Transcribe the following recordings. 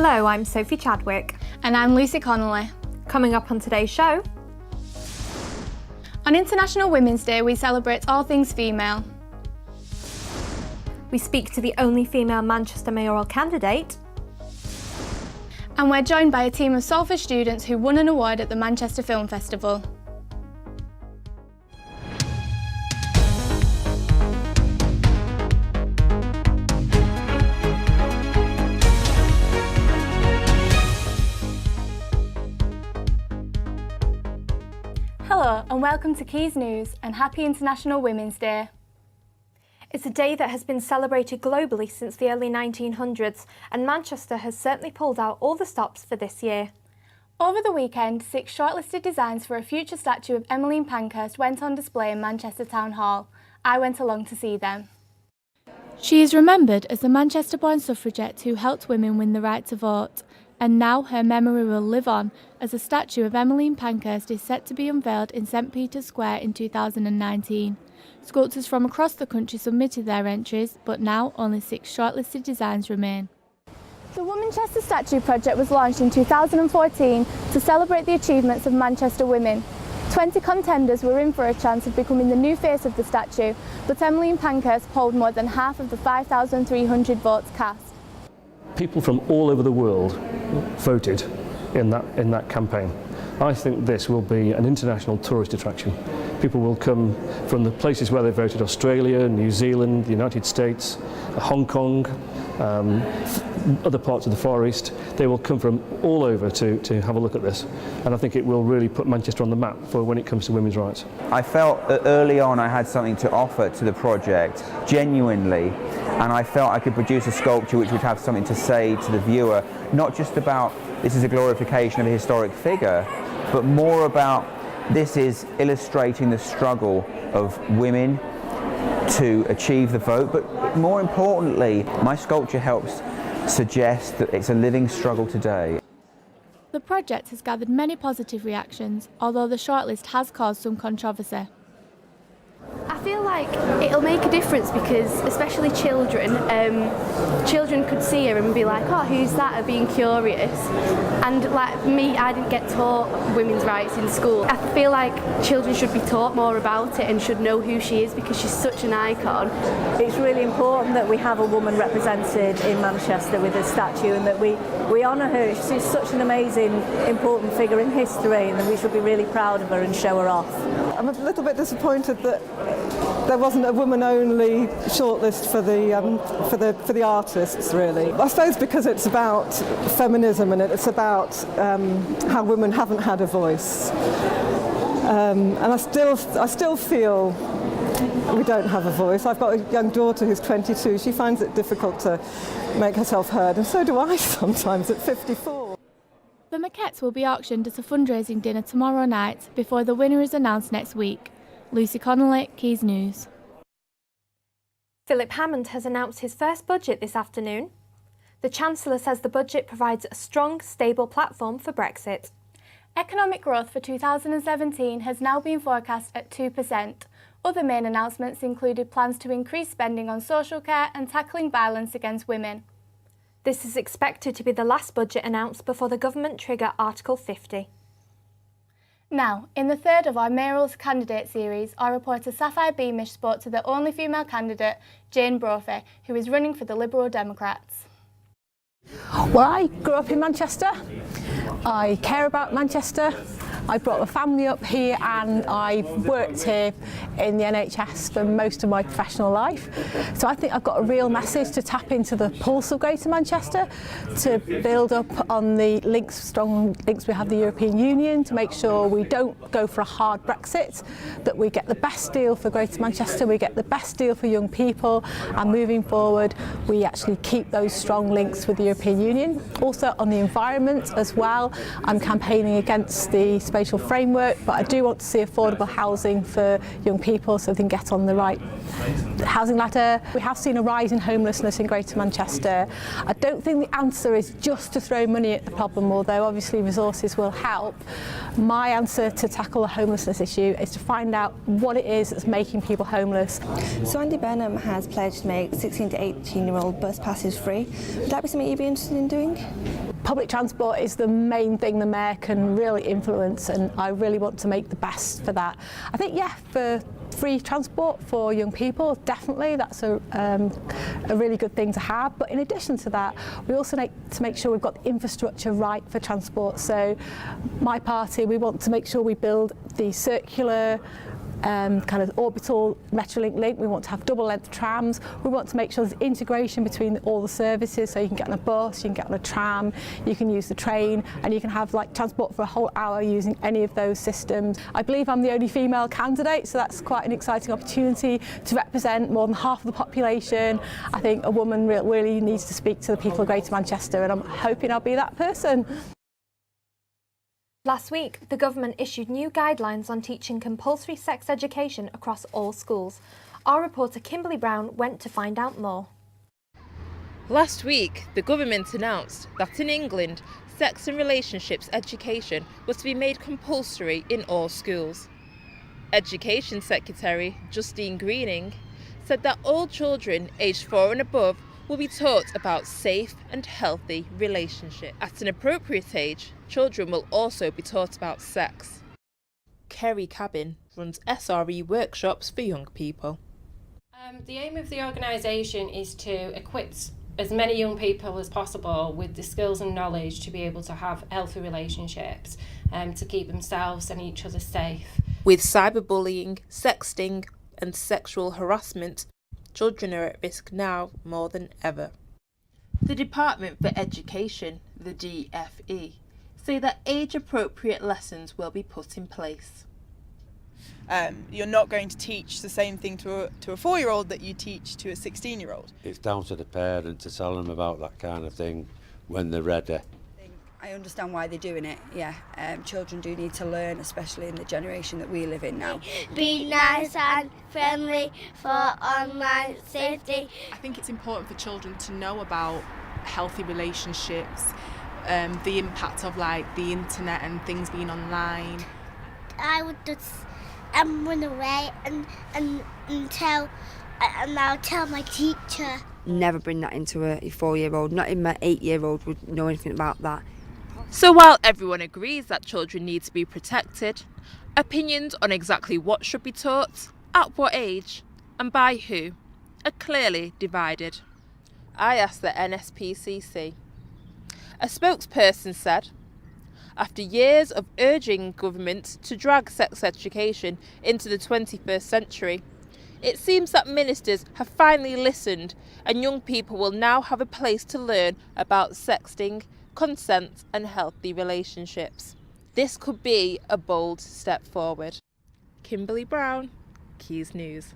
Hello, I'm Sophie Chadwick. And I'm Lucy Connolly. Coming up on today's show. On International Women's Day, we celebrate all things female. We speak to the only female Manchester mayoral candidate. And we're joined by a team of Salford students who won an award at the Manchester Film Festival. Hello and welcome to Quays News and happy International Women's Day. It's a day that has been celebrated globally since the early 1900s, and Manchester has certainly pulled out all the stops for this year. Over the weekend, 6 shortlisted designs for a future statue of Emmeline Pankhurst went on display in Manchester Town Hall. I went along to see them. She is remembered as the Manchester-born suffragette who helped women win the right to vote, and now her memory will live on as a statue of Emmeline Pankhurst is set to be unveiled in St Peter's Square in 2019. Sculptors from across the country submitted their entries, but now only 6 shortlisted designs remain. The Womanchester Statue project was launched in 2014 to celebrate the achievements of Manchester women. 20 contenders were in for a chance of becoming the new face of the statue, but Emmeline Pankhurst polled more than half of the 5,300 votes cast. People from all over the world voted in that campaign. I think this will be an international tourist attraction. People will come from the places where they voted: Australia, New Zealand, the United States, Hong Kong, other parts of the Far East. They will come from all over to have a look at this, and I think it will really put Manchester on the map for when it comes to women's rights. I felt that early on I had something to offer to the project, genuinely, and I felt I could produce a sculpture which would have something to say to the viewer, not just about this is a glorification of a historic figure, but more about this is illustrating the struggle of women to achieve the vote, but more importantly, my sculpture helps suggest that it's a living struggle today. The project has gathered many positive reactions, although the shortlist has caused some controversy. I feel like it'll make a difference because, especially children, children could see her and be like, oh, who's that, or being curious. And like me, I didn't get taught women's rights in school. I feel like children should be taught more about it and should know who she is because she's such an icon. It's really important that we have a woman represented in Manchester with a statue and that we honour her. She's such an amazing, important figure in history, and that we should be really proud of her and show her off. I'm a little bit disappointed that there wasn't a woman-only shortlist for the artists, really. I suppose because it's about feminism and it's about how women haven't had a voice, and I still feel we don't have a voice. I've got a young daughter who's 22. She finds it difficult to make herself heard, and so do I sometimes at 54. The maquettes will be auctioned at a fundraising dinner tomorrow night before the winner is announced next week. Lucy Connolly, Quays News. Philip Hammond has announced his first budget this afternoon. The Chancellor says the budget provides a strong, stable platform for Brexit. Economic growth for 2017 has now been forecast at 2%. Other main announcements included plans to increase spending on social care and tackling violence against women. This is expected to be the last budget announced before the government trigger Article 50. Now, in the third of our mayoral's candidate series, our reporter Sapphire Beamish spoke to the only female candidate, Jane Brophy, who is running for the Liberal Democrats. Well, I grew up in Manchester. I care about Manchester. I brought my family up here and I worked here in the NHS for most of my professional life. So I think I've got a real message to tap into the pulse of Greater Manchester, to build up on the strong links we have with the European Union, to make sure we don't go for a hard Brexit, that we get the best deal for Greater Manchester, we get the best deal for young people, and moving forward we actually keep those strong links with the European Union. Also on the environment as well, I'm campaigning against the spatial framework, but I do want to see affordable housing for young people so they can get on the right housing ladder. We have seen a rise in homelessness in Greater Manchester. I don't think the answer is just to throw money at the problem, although obviously resources will help. My answer to tackle the homelessness issue is to find out what it is that's making people homeless. So Andy Burnham has pledged to make 16 to 18-year-old bus passes free. Would that be something you'd be interested in doing? public transport is the main thing the Mayor can really influence, and I really want to make the best for that. I think, yeah, for free transport for young people, definitely, that's a really good thing to have. But in addition to that, we also need to make sure we've got the infrastructure right for transport. So my party, we want to make sure we build the circular kind of orbital Metrolink link. We want to have double length trams. We want to make sure there's integration between all the services, so you can get on a bus, you can get on a tram, you can use the train, and you can have like transport for a whole hour using any of those systems. I believe I'm the only female candidate, so that's quite an exciting opportunity to represent more than half of the population. I think a woman really needs to speak to the people of Greater Manchester, and I'm hoping I'll be that person. Last week, the government issued new guidelines on teaching compulsory sex education across all schools. Our reporter Kimberly Brown went to find out more. Last week, the government announced that in England, sex and relationships education was to be made compulsory in all schools. Education Secretary Justine Greening said that all children aged 4 and above will be taught about safe and healthy relationships. At an appropriate age, children will also be taught about sex. Kerry Cabin runs SRE workshops for young people. The aim of the organisation is to equip as many young people as possible with the skills and knowledge to be able to have healthy relationships, to keep themselves and each other safe. With cyberbullying, sexting and sexual harassment, children are at risk now more than ever. The Department for Education, the DFE, say that age-appropriate lessons will be put in place. You're not going to teach the same thing to a 4-year-old that you teach to a 16-year-old. It's down to the parent to tell them about that kind of thing when they're ready. I understand why they're doing it, yeah. Children do need to learn, especially in the generation that we live in now. Be nice and friendly for online safety. I think it's important for children to know about healthy relationships, the impact of like the internet and things being online. I would just run away and I'll tell my teacher. Never bring that into a 4-year-old, not even my 8-year-old would know anything about that. So while everyone agrees that children need to be protected, opinions on exactly what should be taught, at what age, and by who are clearly divided. I asked the NSPCC. A spokesperson said, after years of urging government to drag sex education into the 21st century, it seems that ministers have finally listened and young people will now have a place to learn about sexting, consent and healthy relationships. This could be a bold step forward. Kimberly Brown, Quays News.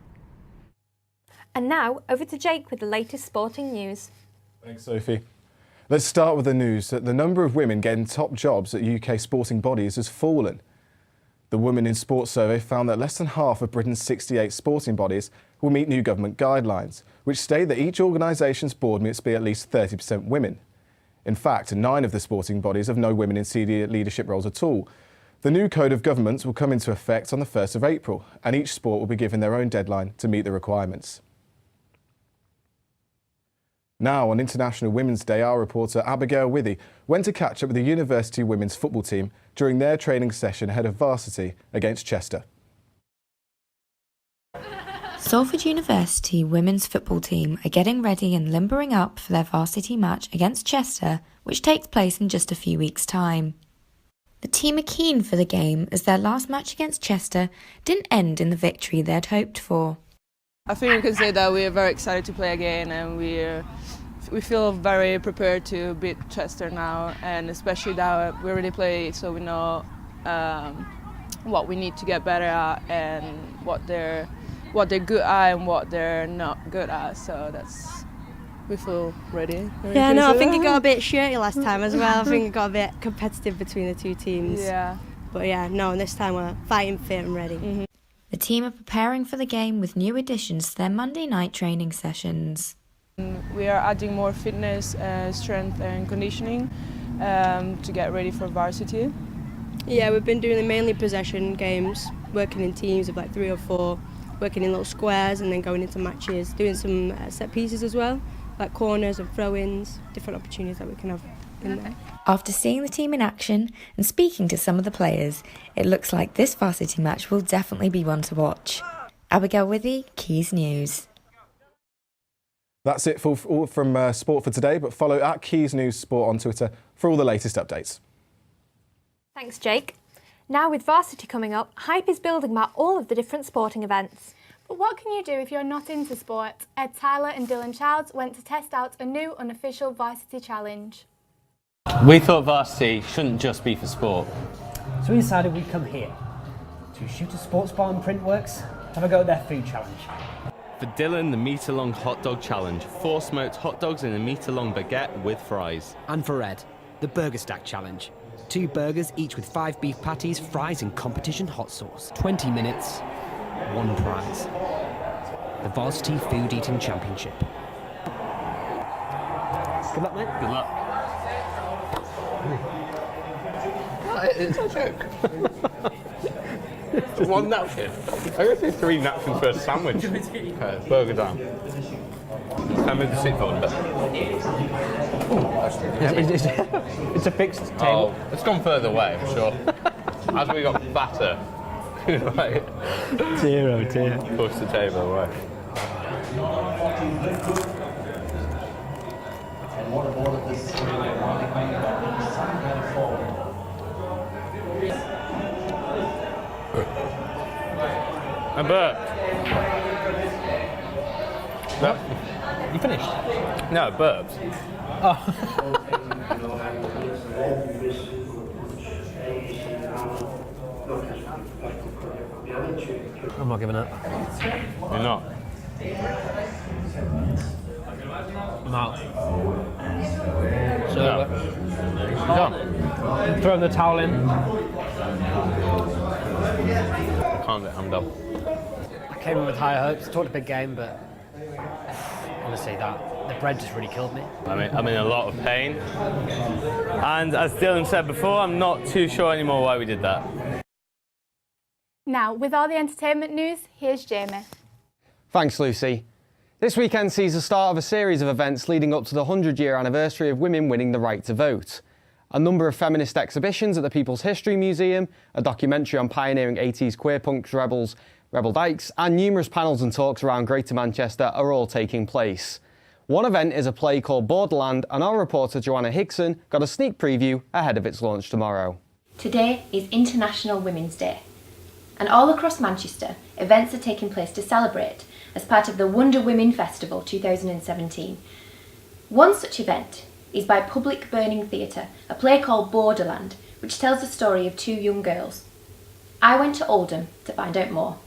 And now over to Jake with the latest sporting news. Thanks, Sophie. Let's start with the news that the number of women getting top jobs at UK sporting bodies has fallen. The Women in Sport survey found that less than half of Britain's 68 sporting bodies will meet new government guidelines, which state that each organisation's board must be at least 30% women. In fact, 9 of the sporting bodies have no women in senior leadership roles at all. The new Code of Governance will come into effect on the 1st of April, and each sport will be given their own deadline to meet the requirements. Now, on International Women's Day, our reporter Abigail Withy went to catch up with the university women's football team during their training session ahead of varsity against Chester. Salford University women's football team are getting ready and limbering up for their varsity match against Chester, which takes place in just a few weeks' time. The team are keen for the game as their last match against Chester didn't end in the victory they'd hoped for. I think we can say that we are very excited to play again, and we feel very prepared to beat Chester now, and especially that we already played, so we know what we need to get better at and what they're good at and what they're not good at. So we feel ready. Yeah, no, I think it got a bit shirty last time as well. I think it got a bit competitive between the two teams. Yeah. But yeah, no, and this time we're fighting fit and ready. Mm-hmm. The team are preparing for the game with new additions to their Monday night training sessions. We are adding more fitness, strength and conditioning to get ready for varsity. Yeah, we've been doing mainly possession games, working in teams of like 3 or 4, working in little squares and then going into matches, doing some set pieces as well, like corners and throw-ins, different opportunities that we can have. in there. After seeing the team in action and speaking to some of the players, it looks like this varsity match will definitely be one to watch. Abigail Withy, Quays News. That's it from Sport for today, but follow at Quays News Sport on Twitter for all the latest updates. Thanks, Jake. Now with varsity coming up, hype is building about all of the different sporting events. But what can you do if you're not into sport? Ed Tyler and Dylan Childs went to test out a new unofficial varsity challenge. We thought varsity shouldn't just be for sport. So we decided we'd come here to shoot a sports bar and Printworks, have a go at their food challenge. For Dylan, the metre-long hot dog challenge. 4 smoked hot dogs in a metre-long baguette with fries. And for Ed, the burger stack challenge. 2 burgers, each with 5 beef patties, fries and competition hot sauce. 20 minutes, 1 prize. The Varsity Food Eating Championship. Good luck, mate. Good luck. It's a joke. It's 1 napkin. I go through 3 napkins for a sandwich. Okay, burger down. I'm in the seat for It's a fixed table. Oh, it's gone further away, I'm sure. As we got fatter, like, Dear, oh dear. push the table away. I burped. You finished? No, burped. I'm not giving up. You're not? I'm out. So, No. throwing the towel in. I can't get hammed up. I came in with high hopes, talked a big game, but honestly, the bread just really killed me. I'm in a lot of pain. And as Dylan said before, I'm not too sure anymore why we did that. Now, with all the entertainment news, here's Jamie. Thanks, Lucy. This weekend sees the start of a series of events leading up to the 100-year anniversary of women winning the right to vote. A number of feminist exhibitions at the People's History Museum, a documentary on pioneering 80s queer punks rebels, Rebel Dykes, and numerous panels and talks around Greater Manchester are all taking place. One event is a play called Borderland, and our reporter Joanna Hickson got a sneak preview ahead of its launch tomorrow. Today is International Women's Day, and all across Manchester, events are taking place to celebrate as part of the Wonder Women Festival 2017. One such event is by Public Burning Theatre, a play called Borderland, which tells the story of 2 young girls. I went to Oldham to find out more.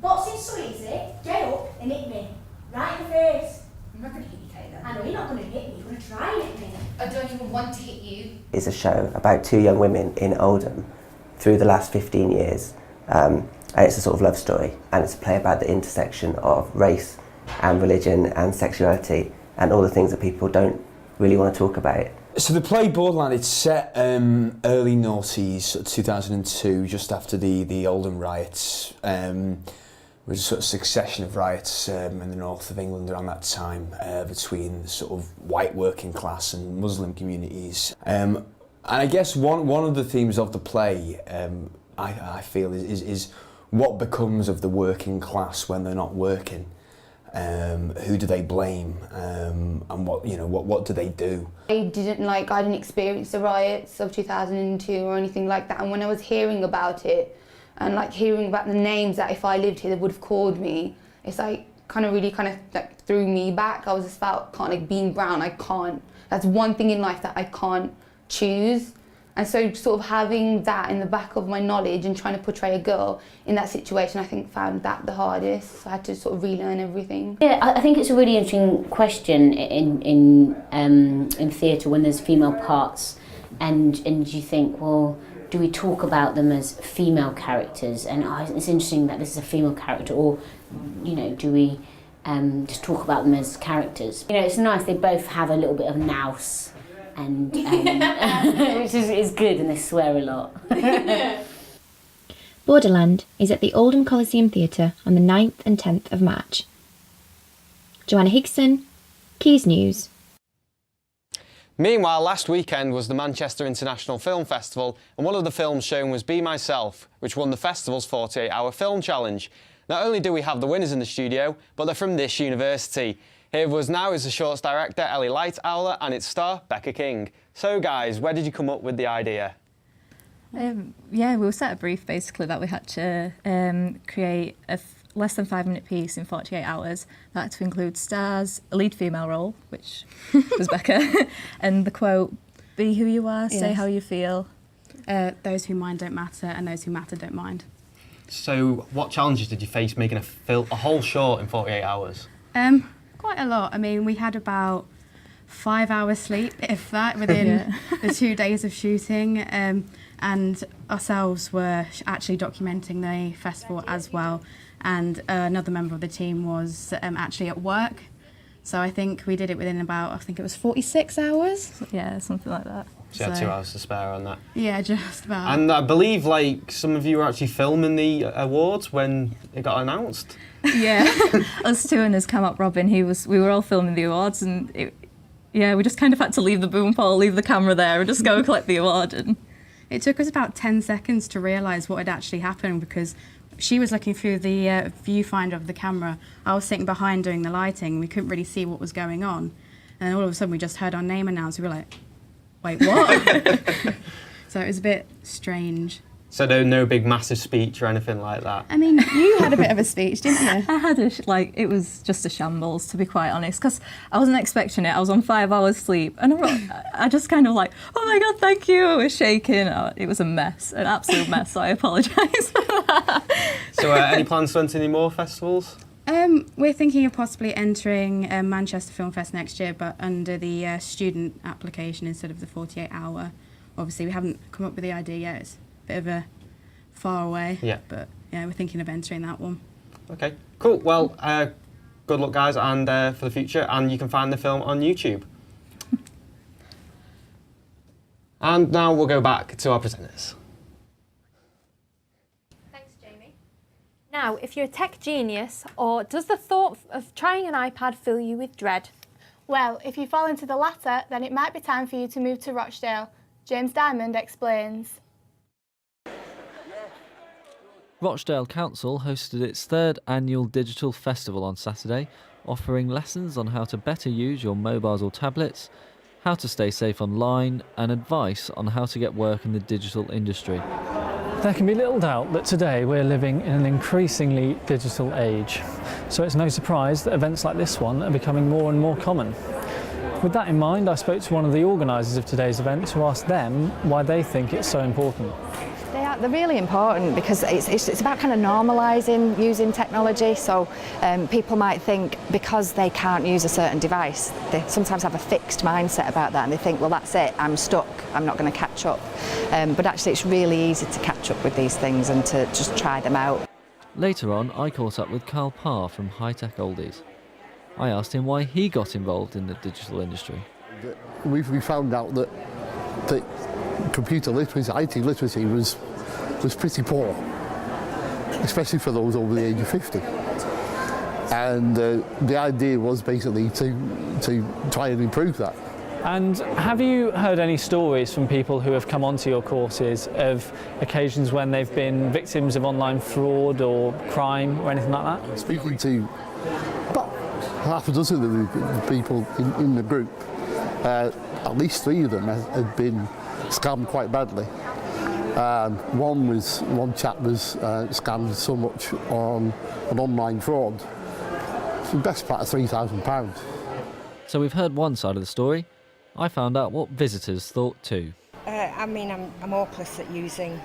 Boxing's so easy. Get up and hit me. Right in the face. I'm not going to hit you, Taylor. I know you're not going to hit me. You're going to try and hit me. I don't even want to hit you. It's a show about 2 young women in Oldham through the last 15 years. And it's a sort of love story. And it's a play about the intersection of race and religion and sexuality and all the things that people don't really want to talk about. So the play Borderland, it's set early noughties, 2002, just after the Oldham riots. There was a sort of succession of riots in the north of England around that time between sort of white working class and Muslim communities. And I guess one of the themes of the play, I feel, is what becomes of the working class when they're not working. Who do they blame, and what do they do? I didn't experience the riots of 2002 or anything like that, and when I was hearing about it and hearing about the names that if I lived here they would have called me, it's really threw me back. I was just felt being brown, that's one thing in life that I can't choose. And so sort of having that in the back of my knowledge and trying to portray a girl in that situation, I think found that the hardest. So I had to sort of relearn everything. Yeah, I think it's a really interesting question in theatre when there's female parts, and you think, well, do we talk about them as female characters? And it's interesting that this is a female character, or do we just talk about them as characters? It's nice. They both have a little bit of nous. And which is good, and they swear a lot. Borderland is at the Oldham Coliseum Theatre on the 9th and 10th of March. Joanna Hickson, Quays News. Meanwhile, last weekend was the Manchester International Film Festival, and one of the films shown was Be Myself, which won the festival's 48-hour film challenge. Not only do we have the winners in the studio, but they're from this university. Here with us now is the short's director, Ellie Lightowler, and its star, Becca King. So guys, where did you come up with the idea? Yeah, we were set a brief basically that we had to create a less than 5-minute piece in 48 hours. That had to include stars, a lead female role, which was Becca, and the quote, "Be who you are, say how you feel." Those who mind don't matter, and those who matter don't mind. So what challenges did you face making a whole short in 48 hours? Quite a lot. I mean, we had about 5 hours sleep, if that, within the 2 days of shooting, and ourselves were actually documenting the festival as well, and another member of the team was actually at work, so I think we did it within about, I think it was 46 hours? Yeah, something like that. So you had 2 hours to spare on that? Yeah, just about. And I believe like some of you were actually filming the awards when it got announced? Yeah, us two and his cam-up Robin, we were all filming the awards, and we just kind of had to leave the boom pole, leave the camera there and just go collect the award. And it took us about 10 seconds to realise what had actually happened, because she was looking through the viewfinder of the camera. I was sitting behind doing the lighting. We couldn't really see what was going on. And then all of a sudden we just heard our name announced. We were like, wait, what? So it was a bit strange. So no big massive speech or anything like that? I mean, you had a bit of a speech, didn't you? I had it was just a shambles, to be quite honest, because I wasn't expecting it. I was on 5 hours sleep, and I just kind of like, oh my God, thank you. I was shaking. It was a mess, an absolute mess, so I apologise for that. So any plans to enter any more festivals? We're thinking of possibly entering Manchester Film Fest next year, but under the student application instead of the 48-hour. Obviously, we haven't come up with the idea yet. It's a bit of a far away, but yeah, we're thinking of entering that one. Okay, cool. Well, good luck, guys, and for the future, and you can find the film on YouTube. And now we'll go back to our presenters. Thanks, Jamie. Now, if you're a tech genius, or does the thought of trying an iPad fill you with dread? Well, if you fall into the latter, then it might be time for you to move to Rochdale. James Diamond explains. Rochdale Council hosted its 3rd annual digital festival on Saturday, offering lessons on how to better use your mobiles or tablets, how to stay safe online, and advice on how to get work in the digital industry. There can be little doubt that today we're living in an increasingly digital age, so it's no surprise that events like this one are becoming more and more common. With that in mind, I spoke to one of the organisers of today's event to ask them why they think it's so important. They're really important because it's about kind of normalising using technology. So people might think because they can't use a certain device, they sometimes have a fixed mindset about that and they think, well, that's it, I'm stuck, I'm not going to catch up. But actually it's really easy to catch up with these things and to just try them out. Later on, I caught up with Carl Parr from High Tech Oldies. I asked him why he got involved in the digital industry. We found out that computer literacy, IT literacy was pretty poor, especially for those over the age of 50. And the idea was basically to try and improve that. And have you heard any stories from people who have come onto your courses of occasions when they've been victims of online fraud or crime or anything like that? Speaking to about half a dozen of the people in the group, at least 3 of them had been scammed quite badly. One chap was scammed so much on an online fraud, the best part of £3,000. So we've heard one side of the story. I found out what visitors thought too. I mean, I'm hopeless at using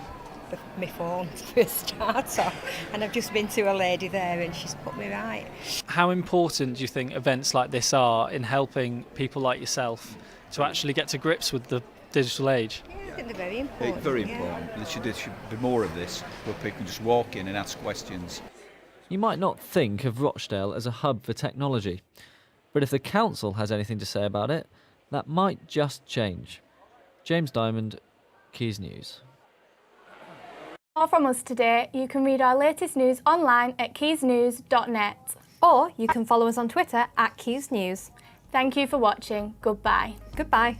my phone for a start off, and I've just been to a lady there and she's put me right. How important do you think events like this are in helping people like yourself to actually get to grips with the digital age? I think they're very important. It's very important. There should be more of this, where people can just walk in and ask questions. You might not think of Rochdale as a hub for technology, but if the council has anything to say about it, that might just change. James Diamond, Quays News. More from us today. You can read our latest news online at quaysnews.net. Or you can follow us on Twitter at Quays News. Thank you for watching. Goodbye. Goodbye.